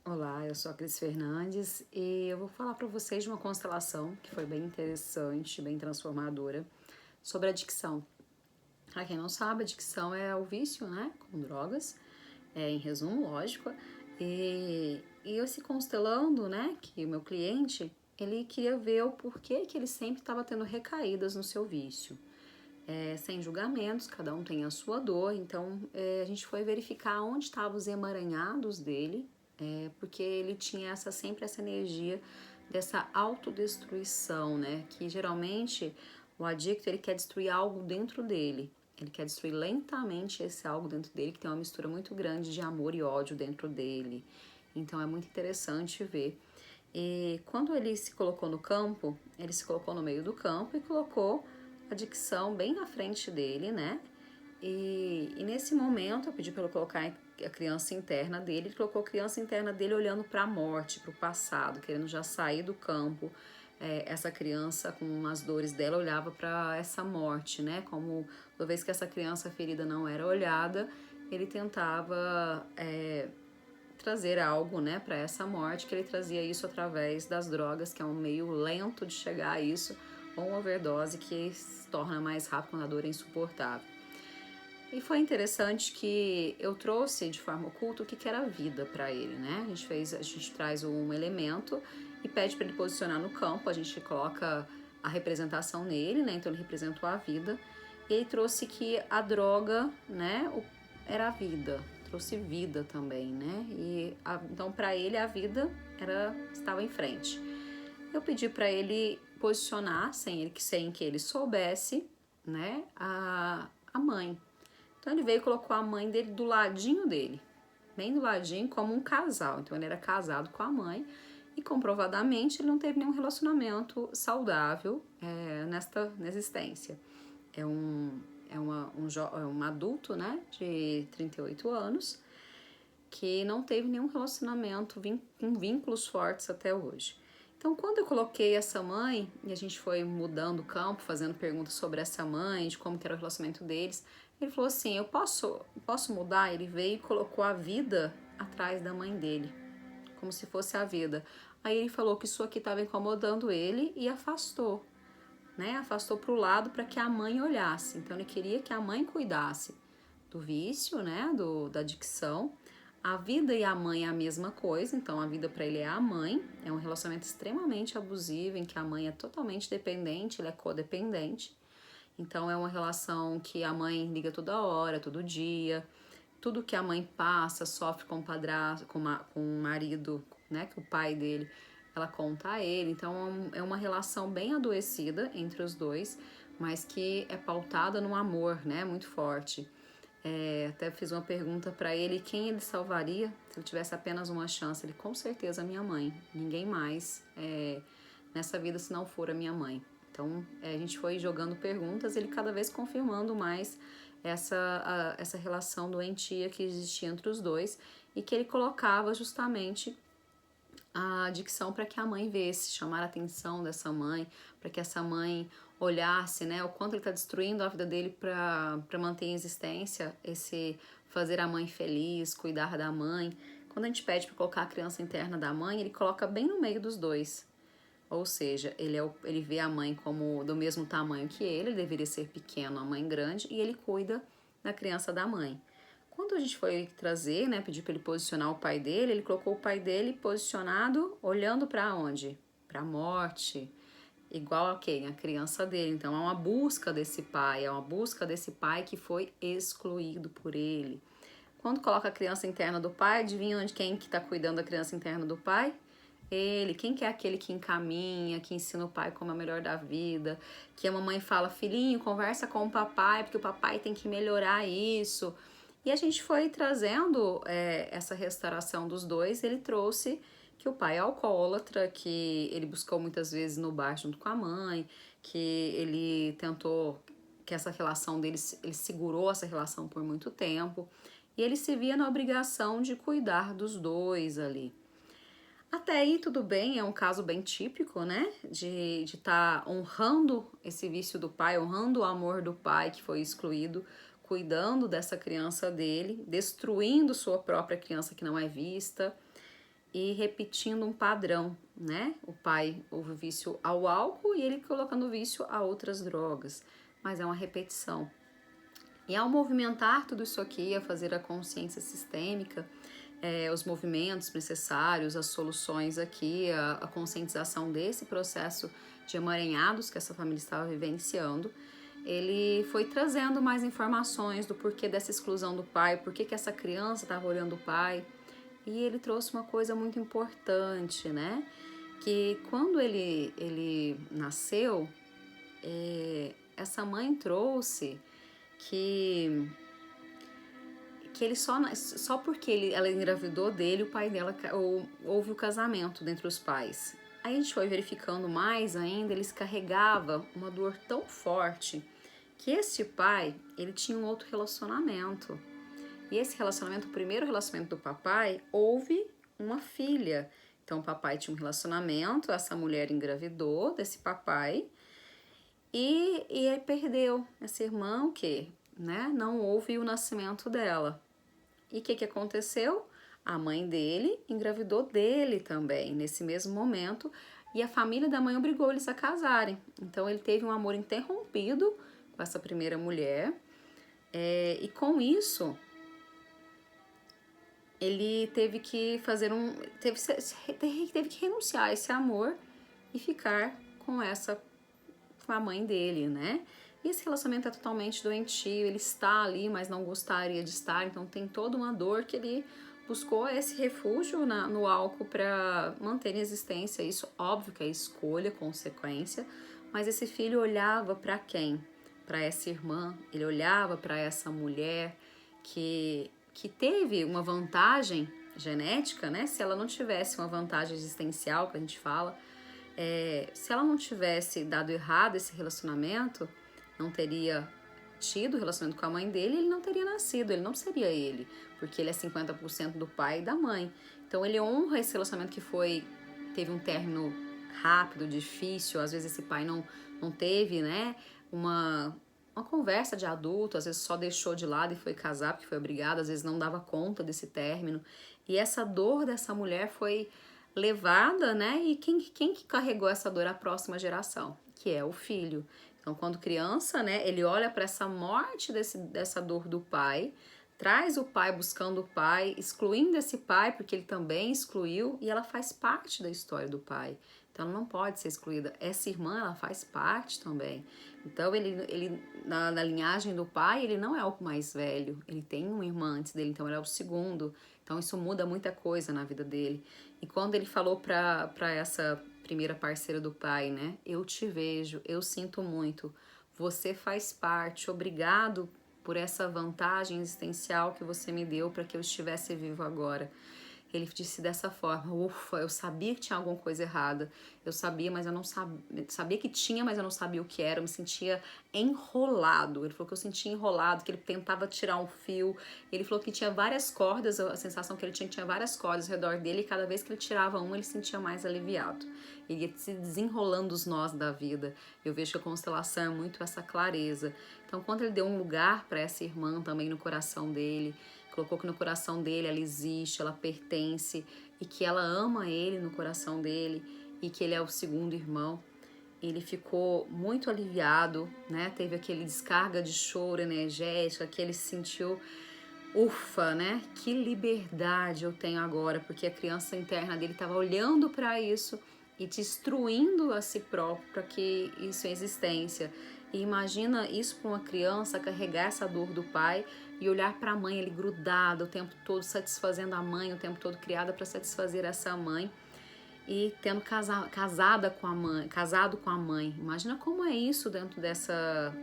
Olá, eu sou a Cris Fernandes e eu vou falar para vocês de uma constelação que foi bem interessante, bem transformadora, sobre a adicção. Para quem não sabe, a adicção é o vício, né, com drogas, em resumo, lógico. E eu se constelando, né, que o meu cliente, ele queria ver o porquê que ele sempre estava tendo recaídas no seu vício. Sem julgamentos, cada um tem a sua dor, então a gente foi verificar onde estavam os emaranhados dele, porque ele tinha sempre essa energia dessa autodestruição, né? Que geralmente o adicto ele quer destruir algo dentro dele, ele quer destruir lentamente esse algo dentro dele, que tem uma mistura muito grande de amor e ódio dentro dele. Então é muito interessante ver. E quando ele se colocou no campo, ele se colocou no meio do campo e colocou a dicção bem na frente dele, né? E nesse momento eu pedi para ele colocar a criança interna dele. Ele colocou a criança interna dele olhando para a morte, para o passado, querendo já sair do campo. Essa criança, com as dores dela, olhava para essa morte, né? Como toda vez que essa criança ferida não era olhada, ele tentava trazer algo, né, para essa morte, que ele trazia isso através das drogas, que é um meio lento de chegar a isso, ou uma overdose que se torna mais rápido quando a dor é insuportável. E foi interessante que eu trouxe de forma oculta o que era a vida para ele, né? A gente traz um elemento e pede para ele posicionar no campo, a gente coloca a representação nele, né? Então ele representou a vida. E ele trouxe que a droga, né, era a vida, trouxe vida também, né? Então para ele a vida estava em frente. Eu pedi para ele posicionar sem que ele soubesse, né, a mãe. Então ele veio e colocou a mãe dele do ladinho dele, bem do ladinho, como um casal. Então ele era casado com a mãe e comprovadamente ele não teve nenhum relacionamento saudável nesta existência. É um adulto, né, de 38 anos, que não teve nenhum relacionamento com vínculos fortes até hoje. Então, quando eu coloquei essa mãe, e a gente foi mudando o campo, fazendo perguntas sobre essa mãe, de como que era o relacionamento deles, ele falou assim, posso mudar? Ele veio e colocou a vida atrás da mãe dele, como se fosse a vida. Aí ele falou que isso aqui estava incomodando ele e afastou, né? Afastou para o lado para que a mãe olhasse. Então ele queria que a mãe cuidasse do vício, né? Da adicção. A vida e a mãe é a mesma coisa, então a vida para ele é a mãe, é um relacionamento extremamente abusivo em que a mãe é totalmente dependente, ele é codependente. Então é uma relação que a mãe liga toda hora, todo dia. Tudo que a mãe passa, sofre com o padrasto, com o marido, né, que o pai dele, ela conta a ele. Então é uma relação bem adoecida entre os dois, mas que é pautada no amor, né, muito forte. Até fiz uma pergunta para ele, quem ele salvaria se ele tivesse apenas uma chance? Ele, com certeza, a minha mãe. Ninguém mais nessa vida se não for a minha mãe. Então, a gente foi jogando perguntas, ele cada vez confirmando mais essa relação doentia que existia entre os dois e que ele colocava justamente a dicção para que a mãe visse, chamar a atenção dessa mãe, para que essa mãe olhasse, né, o quanto ele está destruindo a vida dele para manter em existência esse fazer a mãe feliz, cuidar da mãe. Quando a gente pede para colocar a criança interna da mãe, ele coloca bem no meio dos dois. Ou seja, ele vê a mãe como do mesmo tamanho que ele deveria ser pequeno, a mãe grande, e ele cuida da criança da mãe. Quando a gente foi trazer, né, pedir para ele posicionar o pai dele, ele colocou o pai dele posicionado, olhando para onde? Para a morte, igual a quem? A criança dele. Então é uma busca desse pai, é uma busca desse pai que foi excluído por ele. Quando coloca a criança interna do pai, adivinha onde quem que está cuidando da criança interna do pai? Ele, quem que é aquele que encaminha, que ensina o pai como é o melhor da vida, que a mamãe fala, filhinho, conversa com o papai, porque o papai tem que melhorar isso. E a gente foi trazendo essa restauração dos dois, ele trouxe que o pai é alcoólatra, que ele buscou muitas vezes no bar junto com a mãe, que ele tentou, que essa relação deles, ele segurou essa relação por muito tempo, e ele se via na obrigação de cuidar dos dois ali. Até aí tudo bem, é um caso bem típico, né? De estar honrando esse vício do pai, honrando o amor do pai que foi excluído, cuidando dessa criança dele, destruindo sua própria criança que não é vista. e repetindo um padrão, né? O pai houve vício ao álcool e ele colocando vício a outras drogas, mas é uma repetição. E ao movimentar tudo isso aqui, a fazer a consciência sistêmica, os movimentos necessários, as soluções aqui, a conscientização desse processo de emaranhados que essa família estava vivenciando, ele foi trazendo mais informações do porquê dessa exclusão do pai, por que essa criança estava olhando o pai. E ele trouxe uma coisa muito importante, né? Que quando ele nasceu, essa mãe trouxe que ele só porque ela engravidou dele, o pai dela, houve o casamento dentre os pais. Aí a gente foi verificando mais ainda, eles carregavam uma dor tão forte que esse pai, ele tinha um outro relacionamento. E esse relacionamento, o primeiro relacionamento do papai, houve uma filha. Então o papai tinha um relacionamento, essa mulher engravidou desse papai e ele perdeu essa irmã, o quê? Né? Não houve o nascimento dela. E o que aconteceu? A mãe dele engravidou dele também, nesse mesmo momento, e a família da mãe obrigou eles a casarem. Então ele teve um amor interrompido com essa primeira mulher, e com isso ele teve que fazer teve que renunciar a esse amor e ficar com a mãe dele, né? E esse relacionamento é totalmente doentio, ele está ali, mas não gostaria de estar, então tem toda uma dor que ele buscou esse refúgio no álcool para manter em existência. Isso, óbvio que é escolha, consequência, mas esse filho olhava para quem? Para essa irmã, ele olhava para essa mulher que teve uma vantagem genética, né? Se ela não tivesse uma vantagem existencial, que a gente fala, se ela não tivesse dado errado esse relacionamento, não teria tido relacionamento com a mãe dele, ele não teria nascido, ele não seria ele, porque ele é 50% do pai e da mãe. Então ele honra esse relacionamento que teve um término rápido, difícil, às vezes esse pai não teve, né, uma conversa de adulto, às vezes só deixou de lado e foi casar porque foi obrigado, às vezes não dava conta desse término. E essa dor dessa mulher foi levada, né, e quem que carregou essa dor? A próxima geração, que é o filho. Então, quando criança, né, ele olha para essa morte dessa dor do pai, traz o pai buscando o pai, excluindo esse pai, porque ele também excluiu, e ela faz parte da história do pai. Então, ela não pode ser excluída. Essa irmã, ela faz parte também. Então, ele na linhagem do pai, ele não é o mais velho. Ele tem uma irmã antes dele, então ele é o segundo. Então, isso muda muita coisa na vida dele. E quando ele falou para essa primeira parceira do pai, né? Eu te vejo, eu sinto muito, você faz parte, obrigado por essa vantagem existencial que você me deu para que eu estivesse vivo agora. Ele disse dessa forma: ufa, eu sabia que tinha alguma coisa errada. Eu sabia, mas eu não sabia que tinha, mas eu não sabia o que era. Eu me sentia enrolado. Ele falou que eu sentia enrolado, que ele tentava tirar um fio. Ele falou que tinha várias cordas, a sensação que ele tinha várias cordas ao redor dele, e cada vez que ele tirava uma, ele se sentia mais aliviado. Ele ia se desenrolando os nós da vida. Eu vejo que a constelação é muito essa clareza. Então, quando ele deu um lugar para essa irmã também no coração dele, colocou que no coração dele ela existe, ela pertence e que ela ama ele no coração dele e que ele é o segundo irmão. Ele ficou muito aliviado, né? Teve aquele descarga de choro energética, que ele se sentiu, ufa, né? Que liberdade eu tenho agora, porque a criança interna dele estava olhando para isso e destruindo a si próprio para que isso é existência. E imagina isso para uma criança, carregar essa dor do pai e olhar para a mãe, ele grudado o tempo todo, satisfazendo a mãe, o tempo todo criada para satisfazer essa mãe e tendo casado com a mãe. Imagina como é isso dentro dessa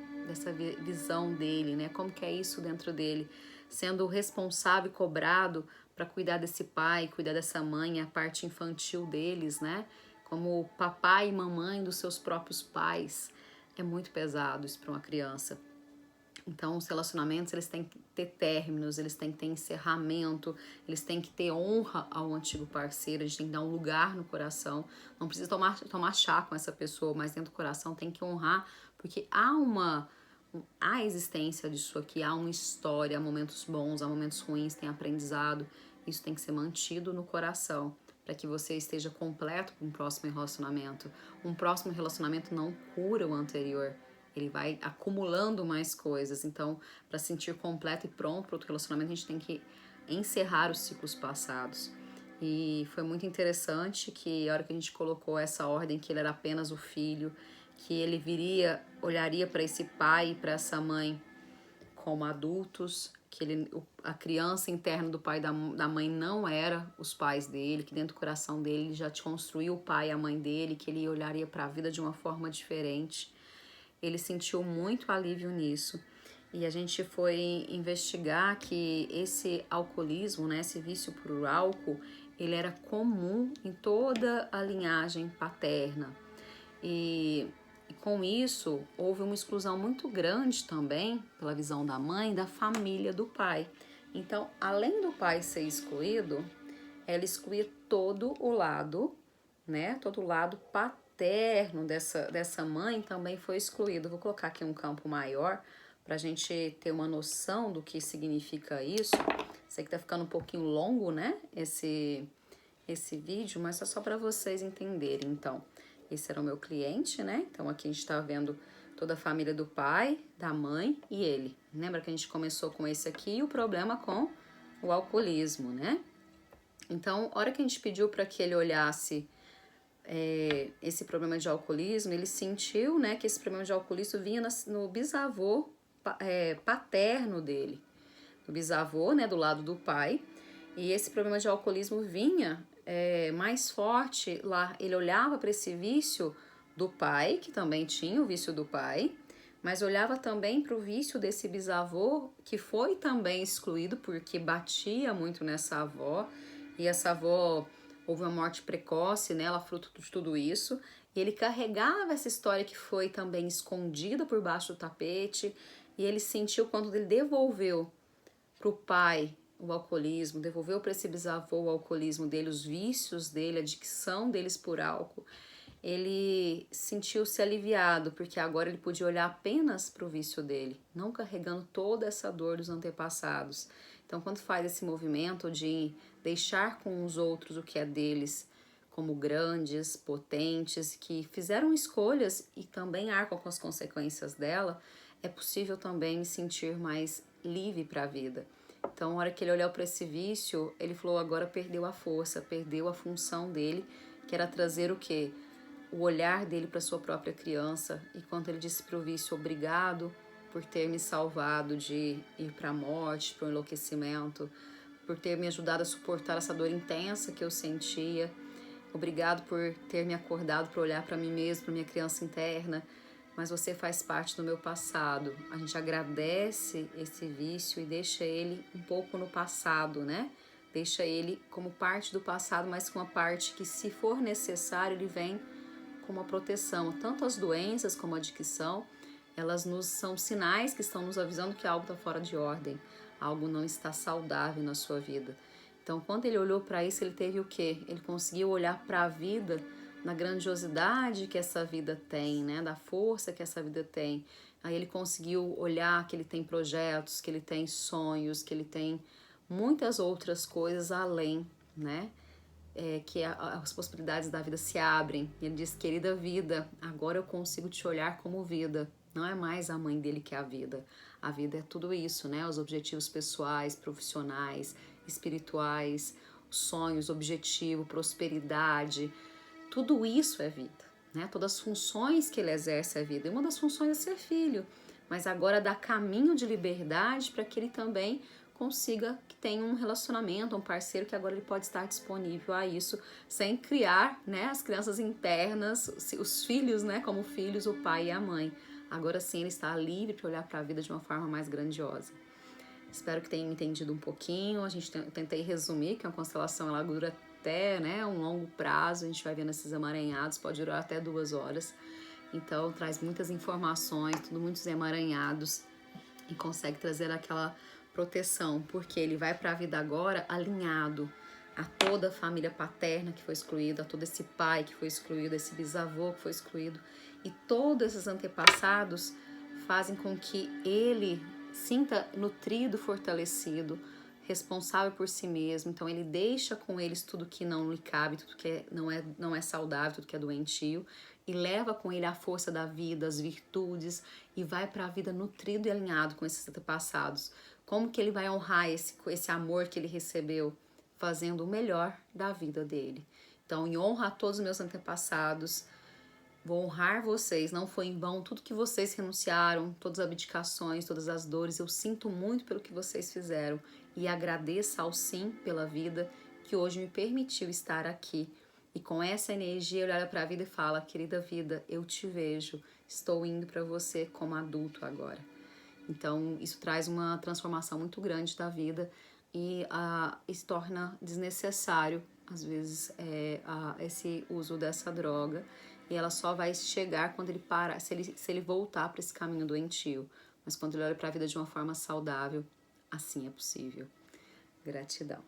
visão dele, né? Como que é isso dentro dele, sendo responsável e cobrado para cuidar desse pai, cuidar dessa mãe, a parte infantil deles, né? Como papai e mamãe dos seus próprios pais. É muito pesado isso para uma criança. Então, os relacionamentos, eles têm que ter términos, eles têm que ter encerramento, eles têm que ter honra ao antigo parceiro, a gente tem que dar um lugar no coração. Não precisa tomar chá com essa pessoa, mas dentro do coração tem que honrar, porque há existência disso aqui, há uma história, há momentos bons, há momentos ruins, tem aprendizado. Isso tem que ser mantido no coração, para que você esteja completo para um próximo relacionamento. Um próximo relacionamento não cura o anterior, ele vai acumulando mais coisas. Então, para sentir completo e pronto para outro relacionamento, a gente tem que encerrar os ciclos passados. E foi muito interessante que a hora que a gente colocou essa ordem, que ele era apenas o filho, que ele olharia para esse pai e para essa mãe como adultos, que a criança interna do pai e da mãe não era os pais dele, que dentro do coração dele ele já construiu o pai e a mãe dele, que ele olharia para a vida de uma forma diferente. Ele sentiu muito alívio nisso. E a gente foi investigar que esse alcoolismo, né, esse vício por álcool, ele era comum em toda a linhagem paterna. E com isso, houve uma exclusão muito grande também, pela visão da mãe, da família do pai. Então, além do pai ser excluído, ela excluía todo o lado, né? Todo o lado paterno dessa mãe também foi excluído. Vou colocar aqui um campo maior para a gente ter uma noção do que significa isso. Sei que tá ficando um pouquinho longo, né? Esse vídeo, mas é só para vocês entenderem. Então, esse era o meu cliente, né? Então, aqui a gente tá vendo toda a família do pai, da mãe e ele. Lembra que a gente começou com esse aqui e o problema com o alcoolismo, né? Então, a hora que a gente pediu para que ele olhasse esse problema de alcoolismo, ele sentiu, né, que esse problema de alcoolismo vinha no bisavô paterno dele. O bisavô, né, do lado do pai. E esse problema de alcoolismo vinha mais forte lá. Ele olhava para esse vício do pai, que também tinha o vício do pai, mas olhava também para o vício desse bisavô, que foi também excluído porque batia muito nessa avó. E essa avó houve uma morte precoce nela, fruto de tudo isso. E ele carregava essa história que foi também escondida por baixo do tapete. E ele sentiu, quando ele devolveu para o pai o alcoolismo, devolveu para esse bisavô o alcoolismo dele, os vícios dele, a adicção deles por álcool, ele sentiu-se aliviado, porque agora ele podia olhar apenas para o vício dele, não carregando toda essa dor dos antepassados. Então, quando faz esse movimento de deixar com os outros o que é deles, como grandes, potentes, que fizeram escolhas e também arcam com as consequências dela, é possível também me sentir mais livre para a vida. Então, na hora que ele olhou para esse vício, ele falou, agora perdeu a força, perdeu a função dele, que era trazer o quê? O olhar dele para sua própria criança. E quando ele disse para o vício, obrigado por ter me salvado de ir para a morte, para o enlouquecimento, por ter me ajudado a suportar essa dor intensa que eu sentia, obrigado por ter me acordado para olhar para mim mesmo, para minha criança interna, mas você faz parte do meu passado. A gente agradece esse vício e deixa ele um pouco no passado, né? Deixa ele como parte do passado, mas com uma parte que, se for necessário, ele vem com uma proteção. Tanto as doenças como a adicção, elas são sinais que estão nos avisando que algo está fora de ordem, algo não está saudável na sua vida. Então, quando ele olhou para isso, ele teve o quê? Ele conseguiu olhar para a vida na grandiosidade que essa vida tem, né? Da força que essa vida tem. Aí ele conseguiu olhar que ele tem projetos, que ele tem sonhos, que ele tem muitas outras coisas além, né? Que as possibilidades da vida se abrem. E ele diz, querida vida, agora eu consigo te olhar como vida. Não é mais a mãe dele que é a vida. A vida é tudo isso, né? Os objetivos pessoais, profissionais, espirituais, sonhos, objetivo, prosperidade. Tudo isso é vida, né? Todas as funções que ele exerce é vida. E uma das funções é ser filho. Mas agora dá caminho de liberdade para que ele também consiga que tenha um relacionamento, um parceiro, que agora ele pode estar disponível a isso, sem criar, né, as crianças internas, os filhos, né, como filhos, o pai e a mãe. Agora sim ele está livre para olhar para a vida de uma forma mais grandiosa. Espero que tenham entendido um pouquinho. Eu tentei resumir que a constelação ela dura até, né, um longo prazo. A gente vai vendo esses emaranhados, pode durar até 2 horas. Então traz muitas informações, tudo muitos emaranhados, e consegue trazer aquela proteção, porque ele vai para a vida agora alinhado a toda a família paterna que foi excluída, a todo esse pai que foi excluído, esse bisavô que foi excluído, e todos esses antepassados fazem com que ele sinta nutrido, fortalecido, responsável por si mesmo, então ele deixa com eles tudo que não lhe cabe, tudo que não é saudável, tudo que é doentio, e leva com ele a força da vida, as virtudes, e vai para a vida nutrido e alinhado com esses antepassados. Como que ele vai honrar esse amor que ele recebeu? Fazendo o melhor da vida dele. Então, em honra a todos os meus antepassados, vou honrar vocês, não foi em vão tudo que vocês renunciaram, todas as abdicações, todas as dores. Eu sinto muito pelo que vocês fizeram e agradeço ao sim pela vida que hoje me permitiu estar aqui. E com essa energia, eu olho para a vida e falo: querida vida, eu te vejo, estou indo para você como adulto agora. Então, isso traz uma transformação muito grande da vida e se torna desnecessário, às vezes, esse uso dessa droga. E ela só vai chegar quando ele parar, se ele voltar para esse caminho doentio. Mas quando ele olha para a vida de uma forma saudável, assim é possível. Gratidão.